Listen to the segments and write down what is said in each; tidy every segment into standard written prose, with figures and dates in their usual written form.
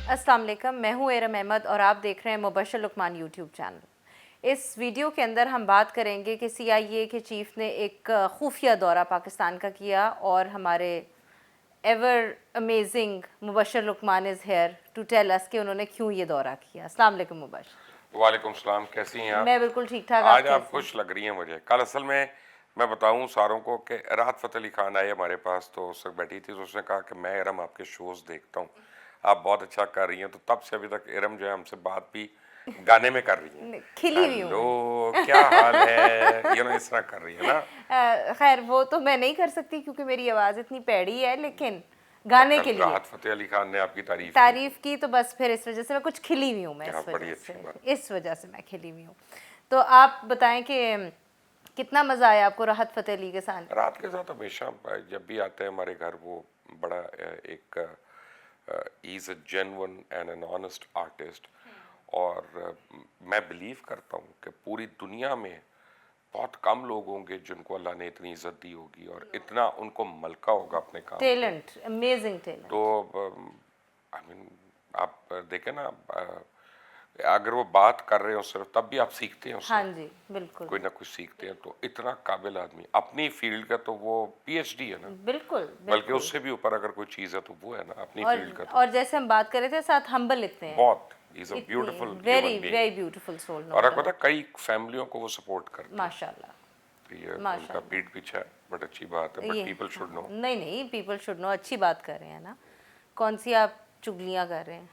अस्सलाम वालेकुम, मैं हूँ एरम अहमद और आप देख रहे हैं मुबशर लुकमान यूट्यूब चैनल। इस वीडियो के अंदर हम बात करेंगे कि CIA के चीफ ने एक खुफिया दौरा पाकिस्तान का किया और हमारे ever amazing Mubashar Luqman is here to tell us कि उन्होंने क्यों ये दौरा किया। अस्सलाम वालेकुम मुबशर। वालेकुम सलाम, कैसी हैं आप? मैं बिल्कुल ठीक ठाक, आप आज आप कैसे हैं? खुश लग रही हैं मुझे। कल असल में मैं बताऊं सारों को कि राहत फ़तेह अली खान आई हमारे पास, तो उस वक्त बैठी थी, तो उसने कहा कि मैं इरम आपके शोज़ देखता हूं, आप बहुत अच्छा कर रही हैं। तो तब से अभी तक इरम जो है हमसे बात भी गाने में कर रही हैं। खिली हुई हूँ हेलो, मैं। क्या हाल है, इस तरह कर रही है ना। खैर वो तो मैं नहीं कर सकती क्योंकि मेरी आवाज़ इतनी पैड़ी है, लेकिन पर गाने कल के लिए राहत फ़तेह अली खान ने आपकी तारीफ की तो तारीफ की, तो बस फिर इस वजह से मैं कुछ खिली हुई हूँ। मैं यहाँ इस बड़ी वजह अच्छी से बात। इस वजह से मैं खिली हुई हूँ। तो आप बताएं कि कितना मज़ा आया आपको राहत फ़तेह अली के साथ? रात के साथ हमेशा जब भी आते हैं हमारे घर, वो बड़ा एक is a genuine and an honest artist. और मैं बिलीव करता हूँ कि पूरी दुनिया में बहुत कम लोग होंगे जिनको अल्लाह ने इतनी इज्जत दी होगी और इतना उनको मलका होगा अपने काम पे। टैलेंट, अमेजिंग तो टैलेंट। आई मीन आप देखें ना, अगर वो बात कर रहे हो सिर्फ, तब भी आप सीखते हैं हाँ उससे, जी, बिल्कुल कोई ना कुछ सीखते हैं। तो इतना काबिल आदमी, अपनी फील्ड का तो वो PhD है ना, बिल्कुल बल्कि बिल्कुल। उससे भी ऊपर अगर कोई चीज़ है तो वो है ना अपनी और फील्ड का। तो और जैसे हम बात कर रहे थे, साथ हम्बल इतने हैं, बहुत, इज अ इतनी beautiful very human being. Very beautiful soul, no और आपको पता है, डाउट। कई फैमिलियों को वो सपोर्ट करते हैं। माशाल्लाह तो ये उनका माशाल्लाह। पीठ पीछे है, बट अच्छी बात है, बट ये पीपल शुड हाँ, नो। नहीं नहीं, पीपल शुड नो, अच्छी बात कर रहे हैं ना। कौन सी आप चुगलियाँ कर रहे हैं?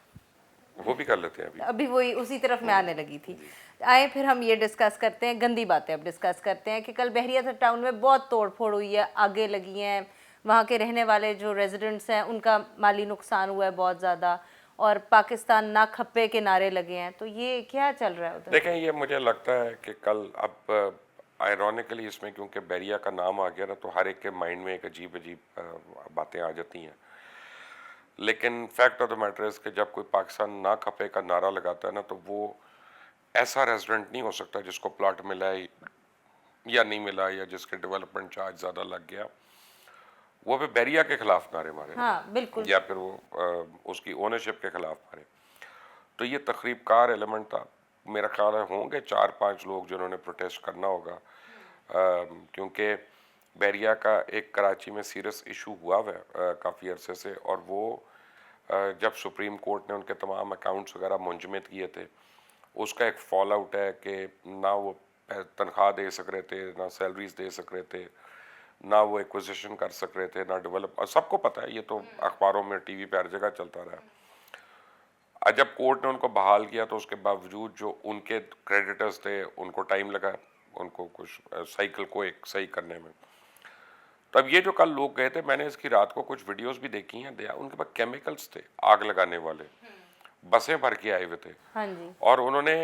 वो भी कर लेते हैं अभी। अभी वही उसी तरफ मैं आने लगी थी। जी। आए फिर हम ये डिस्कस करते हैं, गंदी बातें अब डिस्कस करते हैं कि कल बहरिया टाउन में बहुत तोड़ फोड़ हुई है, आगे लगी हैं, वहाँ के रहने वाले जो रेजिडेंट्स हैं उनका माली नुकसान हुआ है बहुत ज़्यादा, और पाकिस्तान ना खप्पे के नारे लगे हैं। तो ये क्या चल रहा है उधर? देखें, ये मुझे लगता है कि कल अब आयरॉनिकली इसमें क्योंकि बैरिया का नाम आ गया ना, तो हर एक के माइंड में एक अजीब अजीब बातें आ जाती हैं। लेकिन fact of the matter is कि जब कोई पाकिस्तान ना खपे का नारा लगाता है ना, तो वो ऐसा रेजिडेंट नहीं हो सकता जिसको प्लॉट मिला है या नहीं मिला, या जिसके डेवलपमेंट चार्ज ज़्यादा लग गया, वो भी बैरिया के खिलाफ नारे मारे ना, हाँ बिल्कुल। या फिर वो उसकी ओनरशिप के खिलाफ मारे। तो ये तकरीबकार एलिमेंट था। मेरा ख्याल है होंगे 4-5 लोग जिन्होंने प्रोटेस्ट करना होगा, क्योंकि बैरिया का एक कराची में सीरियस इशू हुआ है काफ़ी अरसे से। और वो जब सुप्रीम कोर्ट ने उनके तमाम अकाउंट्स वगैरह मुंजमद किए थे, उसका एक फॉल आउट है कि ना वो तनख्वाह दे सक रहे थे, ना सैलरीज दे सक रहे थे, ना वो एक्विजिशन कर सक रहे थे, ना डेवलप। और सबको पता है, ये तो अखबारों में टीवी पे हर जगह चलता रहा। और जब कोर्ट ने उनको बहाल किया तो उसके बावजूद जो उनके क्रेडिटर्स थे उनको टाइम लगा, उनको कुछ साइकिल को एक सही करने में। तो अब ये जो कल लोग गए थे, मैंने इसकी रात को कुछ वीडियोस भी देखी हैं, दया उनके पास केमिकल्स थे आग लगाने वाले, बसें भर के आए हुए थे। हाँ जी। और उन्होंने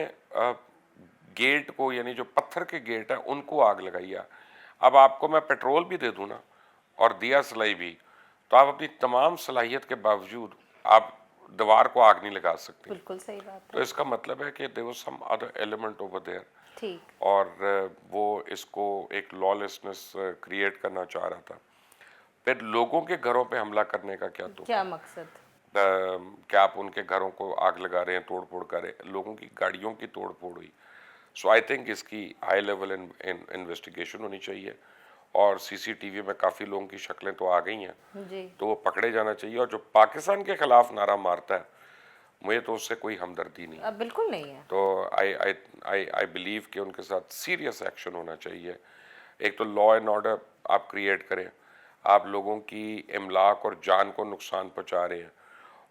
गेट को, यानी जो पत्थर के गेट है उनको आग लगाई है। अब आपको मैं पेट्रोल भी दे दूं ना और दिया सलाई भी, तो आप अपनी तमाम सलाहियत के बावजूद आप दीवार को आग नहीं लगा सकती। बिल्कुल सही बात तो है। इसका मतलब है कि there was some other element over there. ठीक। और वो इसको एक लॉलेसनेस क्रिएट करना चाह रहा था। फिर लोगों के घरों पे हमला करने का क्या तुक क्या है? मकसद? क्या आप उनके घरों को आग लगा रहे हैं, तोड़ फोड़ कर रहे हैं? लोगों की गाड़ियों की तोड़ फोड़ हुई। सो आई थिंक इसकी हाई लेवल इन्वेस्टिगेशन होनी चाहिए। और CCTV में काफ़ी लोगों की शक्लें तो आ गई हैं, जी। तो वो पकड़े जाना चाहिए। और जो पाकिस्तान के खिलाफ नारा मारता है, मुझे तो उससे कोई हमदर्दी नहीं है। अब बिल्कुल नहीं है। तो आई बिलीव कि उनके साथ सीरियस एक्शन होना चाहिए। एक तो लॉ एंड ऑर्डर आप क्रिएट करें, आप लोगों की इमलाक और जान को नुकसान पहुंचा रहे हैं।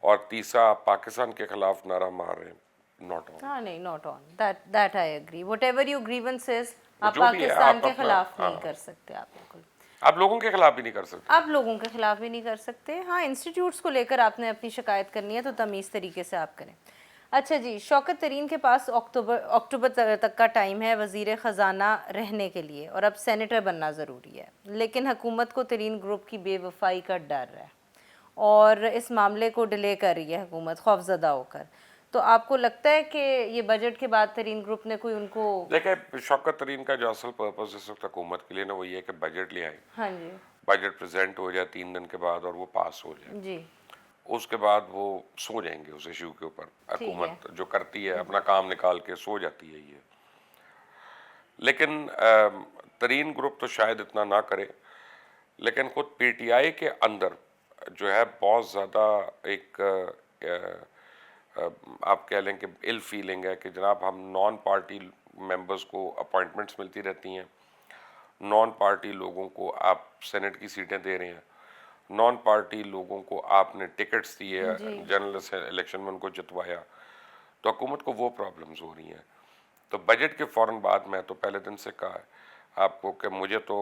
और तीसरा, आप पाकिस्तान के खिलाफ नारा मार रहे हैं, नॉट ऑन। हाँ नहीं, not on that I agree, whatever your grievances आप जो भी है पाकिस्तान आप के अपना, खिलाफ नहीं हाँ, कर सकते। आप बिल्कुल, आप लोगों के खिलाफ भी नहीं कर सकते। आप लोगों के खिलाफ भी नहीं कर सकते। हाँ, इंस्टीट्यूट्स को लेकर आपने अपनी शिकायत करनी है तो तमीज़ तरीके से आप करें। अच्छा जी, शौकत तरीन के पास अक्टूबर तक का टाइम है वज़ीर ख़जाना रहने के लिए, और अब सेनेटर बनना ज़रूरी है। लेकिन हुकूमत को तरीन ग्रुप की बेवफाई का डर है और इस मामले को डिले कर रही है हुकूमत खौफज़दा होकर। तो आपको लगता है कि ये बजट के बाद तरीन ग्रुप ने कोई उनको? देखिए, शौकत तरीन का जो असल पर्पज इस वक्त हुकूमत के लिए ना, वो ये है कि बजट ले आए, हाँ जी। बजट प्रेजेंट हो जाए 3 दिन के बाद और वो पास हो जाए। जी। उसके बाद वो सो जाएंगे उस इशू के ऊपर। ठीक है। हुकूमत जो करती है अपना काम निकाल के सो जाती है ये। लेकिन तरीन ग्रुप तो शायद इतना ना करे, लेकिन खुद पीटीआई के अंदर जो है बहुत ज़्यादा एक आप कह लें कि इल फीलिंग है कि जनाब हम नॉन पार्टी मेंबर्स को अपॉइंटमेंट्स मिलती रहती हैं, नॉन पार्टी लोगों को आप सेनेट की सीटें दे रहे हैं, नॉन पार्टी लोगों को आपने टिकट्स दिए, जी। जनरल इलेक्शन में उनको जितवाया, तो हुकूमत को वो प्रॉब्लम्स हो रही हैं। तो बजट के फ़ौरन बाद मैं तो पहले दिन से कहा है आपको कि मुझे तो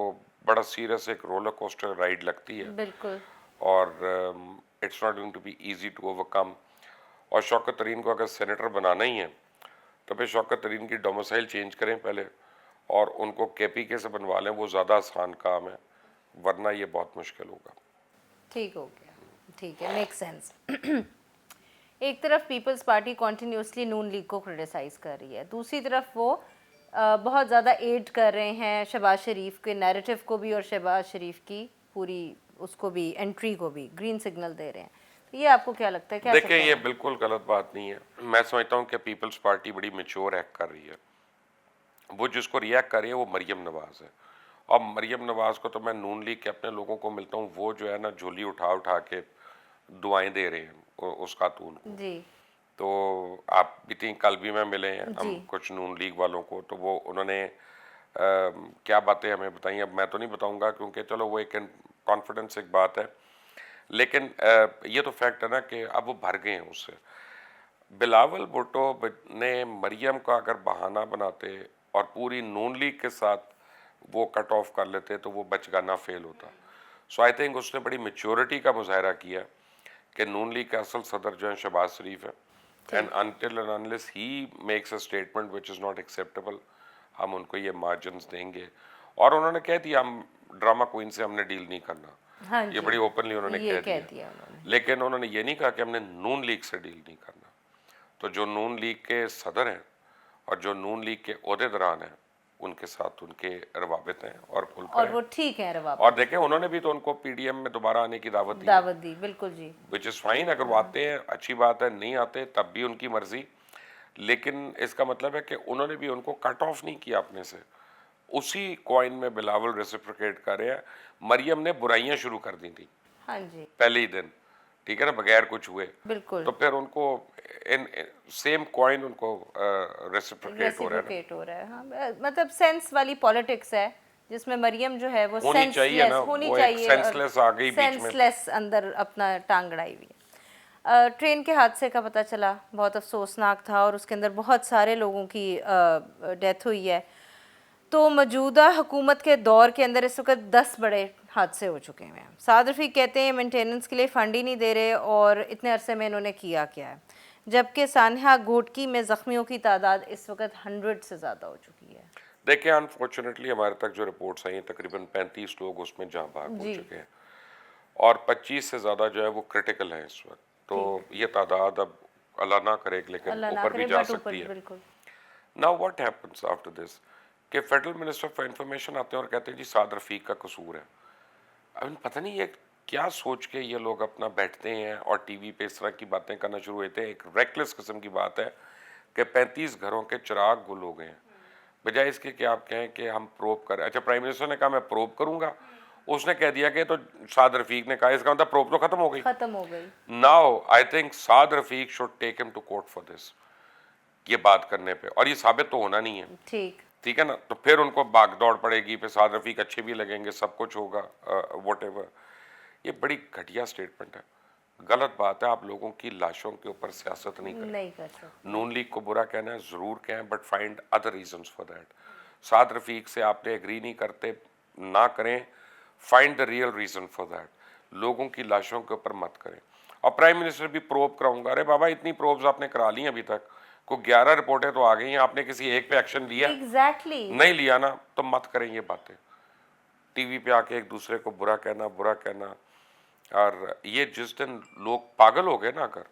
बड़ा सीरियस एक रोलर कोस्टर राइड लगती है बिल्कुल। और it's not going to be easy to overcome. और शौकत तरीन को अगर सेनेटर बनाना ही है तो फिर शौकत तरीन की डोमिसाइल चेंज करें पहले और उनको केपीके से बनवा लें, वो ज़्यादा आसान काम है, वरना ये बहुत मुश्किल होगा। ठीक हो गया, ठीक है, मेक सेंस। एक तरफ पीपल्स पार्टी कॉन्टीन्यूसली नून लीग को क्रिटिसाइज़ कर रही है, दूसरी तरफ वो बहुत ज़्यादा एड कर रहे हैं शहबाज शरीफ के नैरेटिव को भी और शहबाज शरीफ की पूरी उसको भी एंट्री को भी ग्रीन सिग्नल दे रहे हैं। तो ये आपको क्या लगता है, क्या देखिए, चक्कर ये है? बिल्कुल गलत बात नहीं है। मैं समझता हूँ कि पीपल्स पार्टी बड़ी मेच्योर एक्ट कर रही है। वो जिसको रिएक्ट कर रही है वो मरियम नवाज़ है, और मरियम नवाज़ को तो मैं नून लीग के अपने लोगों को मिलता हूँ, वो जो है ना झोली उठा उठा के दुआएं दे रहे हैं उस खातून को। जी। तो आप भी थी, कल भी मैं मिले हैं हम जी। कुछ नून लीग वालों को, तो वो उन्होंने क्या बातें हमें बताई, अब मैं तो नहीं बताऊंगा क्योंकि चलो वो एक कॉन्फिडेंस एक बात है, लेकिन ये तो फैक्ट है ना कि अब वो भर गए हैं उससे। बिलावल भुट्टो ने मरियम का अगर बहाना बनाते और पूरी नून लीग के साथ वो कट ऑफ कर लेते तो वो बचगाना फेल होता। सो आई थिंक उसने बड़ी मेच्योरिटी का मुजाहरा किया कि नून लीग का असल सदर जो है शहबाज शरीफ है, and until and unless he makes a statement which is not acceptable हम उनको ये मार्जिन्स देंगे। और उन्होंने कह दिया हम ड्रामा क्वीन से हमने डील नहीं करना, हाँ ये जी, बड़ी ओपनली उन्होंने ये कह कह दिया। दिया उन्होंने। लेकिन उन्होंने ये नहीं कहा कि हमने नून लीग से डील नहीं करना। तो जो नून लीग के सदर हैं और जो नून लीग के ओहदेदारान हैं उनके साथ उनके रवाबित हैं और खुलकर और हैं। वो ठीक है रवाब, और देखें उन्होंने भी तो उनको पीडीएम में दोबारा आने की दावत दी है, दावत दी, बिल्कुल जी। Which is fine. अगर वो आते हैं अच्छी बात है, नहीं आते तब भी उनकी मर्जी। लेकिन इसका मतलब है कि उन्होंने भी उनको कट ऑफ नहीं किया अपने से। उसी कॉइन में बिलावल रेसिप्रोकेट कर रहे हैं। मरियम ने बुराइयां शुरू कर दी थी हाँ जी, पहले ही दिन, ठीक है ना, बगैर कुछ हुए, बिल्कुल। तो फिर उनको इन सेम कॉइन उनको रेसिप्रोकेट हो रहा है ना। रेसिप्रोकेट हो रहा है, हाँ, मतलब सेंस वाली पॉलिटिक्स है जिसमें मरियम जो है वो होनी चाहिए सेंसलेस ना, होनी वो एक चाहिए और सेंसलेस आ गई बीच में। सेंसलेस अंदर अपना टांग अड़ाई हुई है। ट्रेन के हादसे का पता चला, बहुत अफसोसनाक था और उसके अंदर बहुत सारे लोगों की डेथ हुई है। तो मौजूदा हुकूमत के दौर के अंदर इस वक्त 10 बड़े हादसे हो चुके हैं। साद रफ़ीक कहते हैं मेंटेनेंस के लिए फ़ंड ही नहीं दे रहे और इतने अरसे में इन्होंने किया क्या है, जबकि सानहा घोटकी में ज़ख्मियों की तादाद इस वक्त 100 से ज़्यादा हो चुकी है। देखिए, अनफॉर्चुनेटली हमारे तक जो रिपोर्ट्स आई हैं तकरीबन 35 लोग उसमें जहाँ भाग हो जी, चुके हैं और 25 से ज़्यादा जो है वो क्रिटिकल हैं इस वक्त। तो ठीक, ये तादाद अब अल्लाह ना करे लेकिन अल्लाह ना ऊपर भी करे, जा बट ऊपर सकती है। बिल्कुल। Now what happens after this कि फेडरल मिनिस्टर फॉर इंफॉर्मेशन आते हैं और कहते हैं जी साद रफ़ीक का कसूर है। अब पता नहीं ये क्या सोच के ये लोग अपना बैठते हैं और टीवी पे इस तरह की बातें करना शुरू होते हैं। एक रेकलेस किस्म की बात है कि 35 घरों के चिराग गुल हो गए हैं, बजाय इसके कि आप कहें कि हम प्रोब करें। अच्छा, प्राइम मिनिस्टर ने कहा मैं प्रोब करूंगा, उसने कह दिया कि तो साद रफीक ने कहा, इसका मतलब प्रोब तो खत्म हो गई। ख़त्म हो गई। Now I think Saad Rafiq should take him to court for this, ये बात करने पे, और ये साबित तो होना नहीं है, ठीक, ठीक है ना। तो फिर उनको भाग दौड़ पड़ेगी, फिर साद रफीक अच्छे भी लगेंगे, सब कुछ होगा, वट। ये बड़ी घटिया स्टेटमेंट है, गलत बात है। आप लोगों की लाशों के ऊपर सियासत नहीं करें। नहीं कर सकते। नून लीग को बुरा कहना है ज़रूर कहें, but find other reasons for that. Saad Rafique से आपने एग्री नहीं करते, ना करें, find the real reason for that. लोगों की लाशों के ऊपर मत करें। और प्राइम मिनिस्टर भी प्रोब कराऊंगा, अरे बाबा इतनी प्रोब्स आपने करा ली अभी तक, को 11 रिपोर्टें तो आ गई हैं, आपने किसी एक पे एक्शन लिया? एग्जैक्टली। नहीं लिया ना, तो मत करें ये बातें। टीवी पे आके एक दूसरे को बुरा कहना, और ये जिस दिन लोग पागल हो गए ना, अगर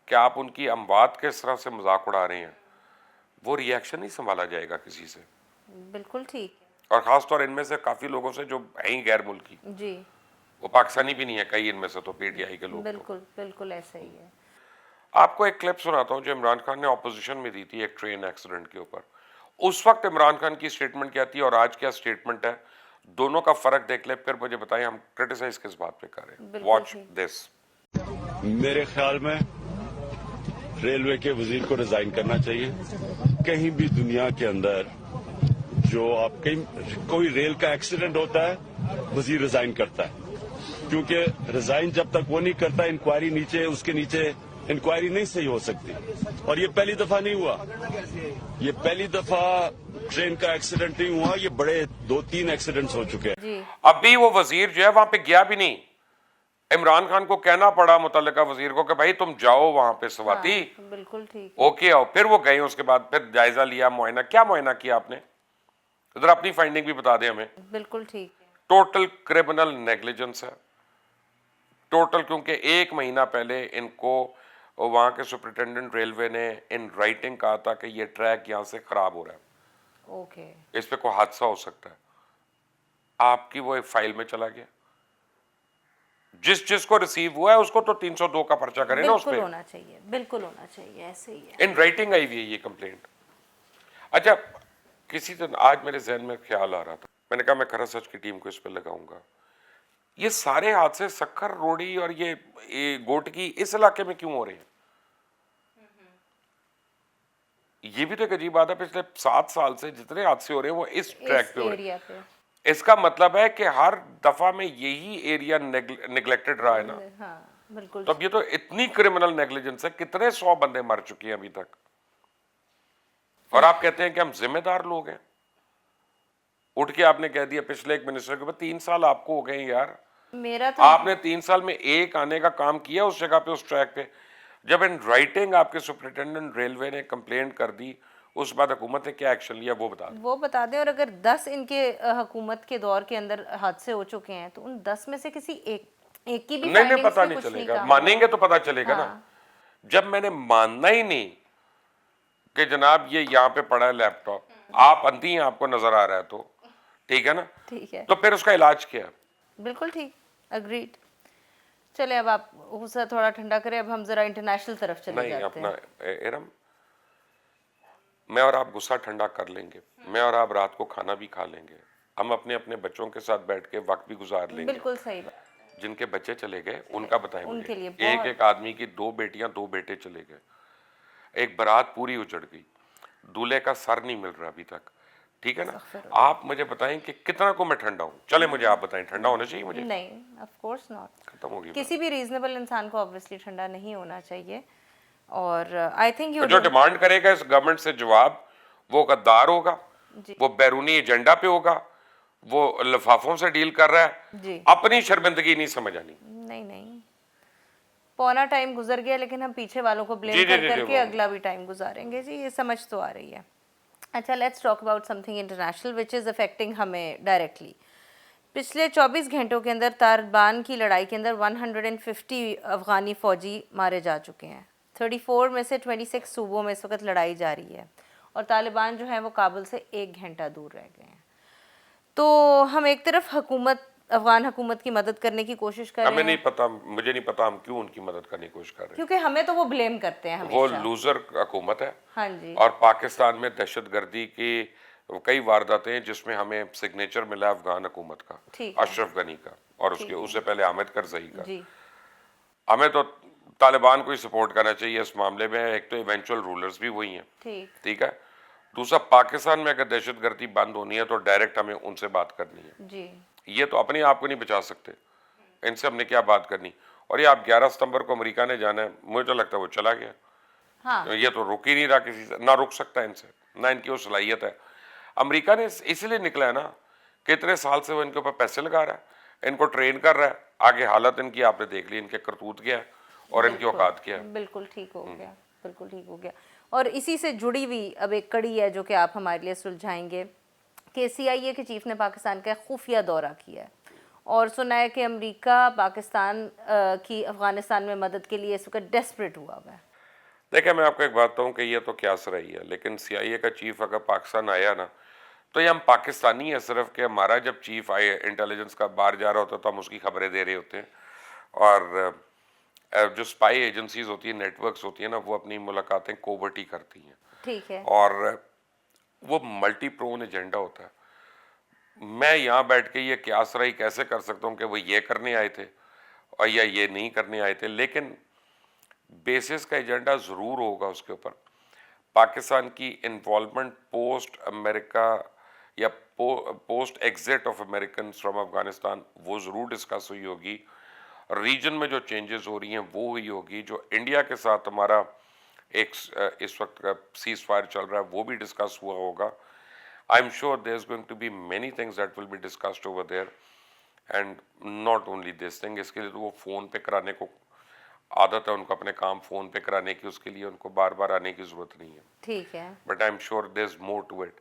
कि आप उनकी अमवात के इस तरह से मजाक उड़ा रहे हैं, वो रिएक्शन नहीं संभाला जाएगा किसी से। बिल्कुल ठीक और ख़ास तौर इनमें से काफ़ी लोगों से जो हैं ही गैर मुल्की, है जी। वो पाकिस्तानी भी नहीं है कई इनमें से, तो पीटीआई के लोग। बिल्कुल बिल्कुल ऐसा ही है। आपको एक क्लिप सुनाता हूँ जो इमरान खान ने ऑपोजिशन में दी थी एक ट्रेन एक्सीडेंट के ऊपर। उस वक्त इमरान खान की स्टेटमेंट क्या थी और आज क्या स्टेटमेंट है, दोनों का फर्क देख ले, फिर मुझे बताएं हम क्रिटिसाइज किस बात पे कर रहे हैं। बिल्कुल वॉच ठीक। दिस। मेरे ख्याल में रेलवे के वजीर को रिजाइन करना चाहिए। कहीं भी दुनिया के अंदर जो आप कहीं कोई रेल का एक्सीडेंट होता है, वजीर रिजाइन करता है, क्योंकि रिजाइन जब तक वो नहीं करता, इंक्वायरी नीचे उसके नीचे इंक्वायरी नहीं सही हो सकती। और ये पहली दफा नहीं हुआ, ये पहली दफा ट्रेन का एक्सीडेंट नहीं हुआ, ये बड़े 2-3 एक्सीडेंट्स हो चुके हैं। जी अभी वो वजीर जो है वहां पे गया भी नहीं, इमरान खान को कहना पड़ा मुतल्लिका वजीर को कि भाई तुम जाओ वहां पे स्वाति, हाँ, बिल्कुल ठीक। ओके आओ। फिर वो गए, उसके बाद फिर जायजा लिया, मुआयना। क्या मुआयना किया आपने, इधर अपनी फाइंडिंग भी बता दें हमें। बिल्कुल ठीक है। टोटल क्रिमिनल नेग्लिजेंस है, टोटल, क्योंकि 1 महीना पहले इनको वहां के सुपरिटेंडेंट रेलवे ने इन राइटिंग कहा था कि ये ट्रैक यहां से खराब हो रहा है, ओके इस पे कोई हादसा हो सकता है। आपकी वो एक फाइल में चला गया, जिस जिसको रिसीव हुआ है उसको तो 302 का पर्चा करे ना उस बिल्कुल पे। होना चाहिए, बिल्कुल होना चाहिए, ऐसे ही है। इन राइटिंग आई हुई है ये कंप्लेंट। अच्छा, किसी दिन आज मेरे जहन में ख्याल आ रहा था, मैंने कहा मैं खरा सच की टीम को इस पे लगाऊंगा। ये सारे हादसे सक्खर, रोड़ी और ये गोटकी इस इलाके में क्यों हो रहे हैं? ये भी तो एक अजीब बात है। पिछले 7 साल से जितने हादसे हो रहे हैं वो इस ट्रैक इस पे हो रहे हैं। एरिया पे। इसका मतलब है कि हर दफा में यही एरिया निगलेक्टेड रहा है ना। हाँ बिल्कुल। तो अब ये तो इतनी क्रिमिनल नेग्लिजेंस है, कितने 100 बंदे मर चुके हैं अभी तक, और आप कहते हैं कि हम जिम्मेदार लोग हैं। उठ के आपने कह दिया पिछले एक मिनिस्टर के ऊपर, 3 साल आपको हो गए यार। मेरा तो आपने 3 साल में एक आने का काम किया उस जगह पे, उस ट्रैक पे। जब इन राइटिंग आपके सुपरिटेंडेंट रेलवे ने कंप्लेंट कर दी, उस बाद हुकूमत ने क्या एक्शन लिया वो बता दें। वो बता दें। और अगर 10 इनके हुकूमत के दौर के अंदर हादसे हो चुके हैं तो उन 10 में से किसी एक की भी नहीं नहीं, findings पता पे नहीं कुछ चलेगा, कहा मानेंगे तो पता चलेगा हाँ। ना। जब मैंने मानना ही नहीं कि जनाब ये यहाँ पे पड़ा है लैपटॉप, आप अंधी हैं, आपको नजर आ रहा है, तो ठीक है ना, ठीक है, तो फिर उसका इलाज क्या है? बिल्कुल ठीक, अग्रीड। चले अब आप गुस्सा थोड़ा ठंडा करें, अब हम जरा इंटरनेशनल तरफ चले नहीं जाते अपना हैं। इरम, मैं और आप गुस्सा ठंडा कर लेंगे, मैं और आप रात को खाना भी खा लेंगे, हम अपने अपने बच्चों के साथ बैठ के वक्त भी गुजार लेंगे। बिल्कुल सही बात। जिनके बच्चे चले गए उनका बताएं मुझे। उनके लिए एक बहुत- एक आदमी की 2 बेटियां 2 बेटे चले गए, एक बारात पूरी उजड़ गई, दूल्हे का सर नहीं मिल रहा अभी तक, ठीक है ना। आप मुझे बताएं कि कितना को मैं ठंडा हूं? चले मुझे आप बताएं, ठंडा होना चाहिए मुझे? नहीं, ऑफ कोर्स नॉट। खत्म हो गई किसी भी रीजनेबल इंसान को ऑब्वियसली ठंडा नहीं होना चाहिए। और आई थिंक यू बात। जो डिमांड करेगा इस गवर्नमेंट से जवाब, वो गद्दार होगा, जी। वो बैरूनी एजेंडा पे होगा, वो लिफाफों से डील कर रहा है, जी अपनी शर्मिंदगी नहीं समझ आनी। नहीं नहीं, पौना टाइम गुजर गया लेकिन हम पीछे वालों को जी, ब्लेम जी, कर जी, करके वो- अगला भी टाइम गुजारेंगे जी, ये समझ तो आ रही है। अच्छा, let's talk about something international which is affecting हमें डायरेक्टली। पिछले 24 घंटों के अंदर तालिबान की लड़ाई के अंदर 150 अफगानी फ़ौजी मारे जा चुके हैं। 34 में से 26 सूबों में इस वक्त लड़ाई जारी है और तालिबान जो है वो काबुल से 1 घंटा दूर रह गए हैं। तो हम एक तरफ अफगान हुकूमत की मदद करने की कोशिश कर हमें रहे नहीं हैं, पता, मुझे नहीं पता हम क्यों उनकी मदद करने की कोशिश कर रहे हैं। क्योंकि हमें तो वो ब्लेम करते हैं वो हमेशा। लूजर हुकूमत है, हाँ जी, और पाकिस्तान में दहशतगर्दी की कई वारदातें हैं जिसमें हमें सिग्नेचर मिला अफगान हुकूमत का, ठीक है। अशरफ गनी का, और उसके उससे पहले हामिद करजई का। जी हमें तो तालिबान को ही सपोर्ट करना चाहिए इस मामले में। एक तो इवेंचुअल रूलर्स भी वही हैं, ठीक, ठीक है। दूसरा, पाकिस्तान में अगर दहशतगर्दी बंद होनी है तो डायरेक्ट हमें उनसे बात करनी है। जी ये तो अपने आप को नहीं बचा सकते, इनसे हमने क्या बात करनी। और ये आप 11 सितंबर को अमेरिका ने जाना है, मुझे तो लगता है वो चला गया। हाँ ये तो रुक ही नहीं रहा किसी से, ना रुक सकता है इनसे, ना इनकी वो सलाहियत है। अमेरिका ने इसलिए निकला है ना कि इतने साल से वो इनके ऊपर पैसे लगा रहा है, इनको ट्रेन कर रहा है। आगे हालत इनकी आपने देख ली, इनके करतूत क्या है और इनकी औकात क्या है। बिल्कुल ठीक हो गया, बिल्कुल ठीक हो गया। और इसी से जुड़ी हुई अब एक कड़ी है जो कि आप हमारे लिए सुलझाएंगे कि CIA के चीफ ने पाकिस्तान का खुफिया दौरा किया है और सुना है कि अमेरिका पाकिस्तान की अफगानिस्तान में मदद के लिए इस वक्त डेस्परेट हुआ हुआ है। देखिए, मैं आपको एक बात बताऊं कि ये तो क्या रही है, लेकिन CIA का चीफ अगर पाकिस्तान आया ना तो ये हम पाकिस्तानी है सिर्फ कि हमारा जब चीफ इंटेलिजेंस का बाहर जा रहा होता है तो हम उसकी खबरें दे रहे होते हैं, और जो स्पाई एजेंसीज होती है, नेटवर्क्स होती है ना, वो अपनी मुलाकातें कोवर्टी करती हैं, ठीक है, और वो मल्टी प्रोन एजेंडा होता है। मैं यहाँ बैठ के ये क्यास रही कैसे कर सकता हूँ कि वो ये करने आए थे और या ये नहीं करने आए थे, लेकिन बेसिस का एजेंडा ज़रूर होगा उसके ऊपर। पाकिस्तान की इन्वॉल्वमेंट पोस्ट अमेरिका या post exit of American from Afghanistan वो ज़रूर डिस्कस हुई होगी। रीजन में जो चेंजेस हो रही हैं वो हुई होगी। जो इंडिया के साथ हमारा एक इस वक्त का सीज फायर चल रहा है वो भी डिस्कस हुआ होगा। I am sure there is going to be many things that will be discussed over there, and not only this thing. इसके लिए तो वो फ़ोन पे कराने को आदत है उनको, अपने काम फ़ोन पे कराने की, उसके लिए उनको बार बार आने की ज़रूरत नहीं है। ठीक है, but I am sure there is more to it.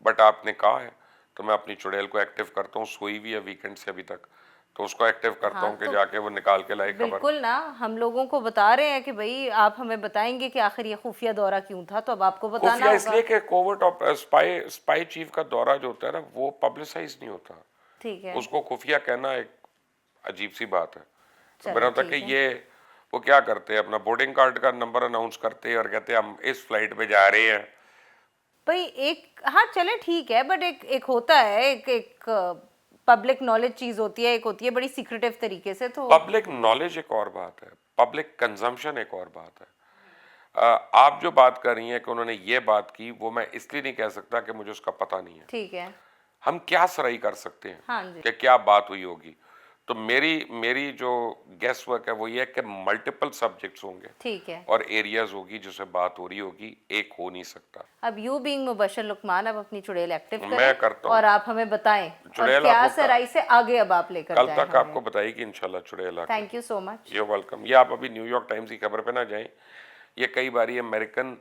But आपने कहा है तो मैं अपनी चुड़ैल को एक्टिव करता हूँ, सोई भी है वीकेंड से अभी तक, तो उसको एक्टिव करता हाँ, हूँ कि तो जाके वो निकाल के लाए खबर। बिल्कुल ना, हम लोगों को बता रहे हैं कि भाई आप हमें बताएंगे कि आखिर ये खुफिया दौरा क्यों था, तो अब आपको बताना खुफिया होगा। इसलिए कि कोविड स्पाई चीफ का दौरा जो होता है ना वो पब्लिसाइज नहीं होता, ठीक है, उसको खुफिया कहना एक अजीब सी बात है। चलो, मेरा होता ठीक कि है। ये वो क्या करते हैं, अपना बोर्डिंग कार्ड का नंबर अनाउंस करते हैं और कहते हैं हम इस फ्लाइट पे जा रहे हैं। भाई एक, हाँ चले ठीक है, बट एक होता है, एक पब्लिक नॉलेज चीज होती है, एक होती है बड़ी सीक्रेटिव तरीके से, तो पब्लिक नॉलेज एक और बात है, पब्लिक कंजम्पशन एक और बात है। आप जो बात कर रही हैं कि उन्होंने ये बात की, वो मैं इसलिए नहीं कह सकता कि मुझे उसका पता नहीं है। ठीक है, हम क्या सराई कर सकते हैं हाँ जी, कि क्या बात हुई होगी। तो मेरी जो गेस वर्क है वो ये है कि मल्टीपल सब्जेक्ट्स होंगे ठीक है। और एरियाज होगी जिससे बात हो रही होगी, एक हो नहीं सकता। अब यू बीइंग मुबशर लुकमान, अब अपनी चुड़ैल एक्टिव मैं करें करता हूँ। और आप हमें बताएं और चुड़ैल क्या आपको सराई से आगे अब आप लेकर कल जाएं तक हमें। आपको बताएगी इंशाल्लाह चुड़ैल आके। Thank you so much. You welcome. ये आप अभी न्यूयॉर्क टाइम्स की खबर पे ना जाएं, ये कई बारी अमेरिकन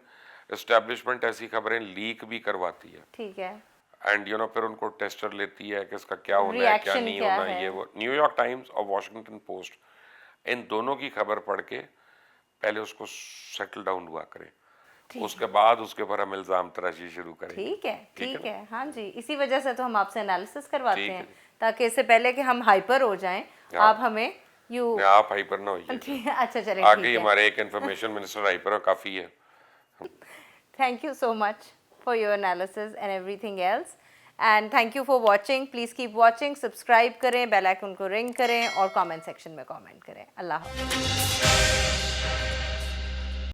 एस्टेब्लिशमेंट ऐसी खबरें लीक भी करवाती है, ठीक है, एंड यू नो फिर उनको टेस्टर लेती है कि इसका क्या होना है क्या Reaction नहीं क्या होना। है? ये वो न्यूयॉर्क टाइम्स और वॉशिंगटन पोस्ट, इन दोनों की खबर पढ़ के पहले उसको सेटल डाउन हुआ करें, उसके बाद उसके ऊपर हम इल्ज़ाम तराशी शुरू करेंगे। ठीक है, ठीक है ठीक है, हाँ जी, इसी वजह से तो हम आपसे एनालिसिस करवाते ठीक है हैं, जी। ताकि इससे पहले कि हम हाइपर हो जाएं, हाँ। आप हमें यू नहीं, आप हाइपर ना होइए, ठीक है, अच्छा चले आगे ठीक ही है। हमारे एक इंफॉर्मेशन मिनिस्टर हाइपर है, काफ़ी है। Thank you so much for your analysis and everything else. And thank you for watching. Please keep watching. Subscribe करें, बेल आइकन को रिंग करें और comment section में comment करें। अल्लाह हाफ़िज़।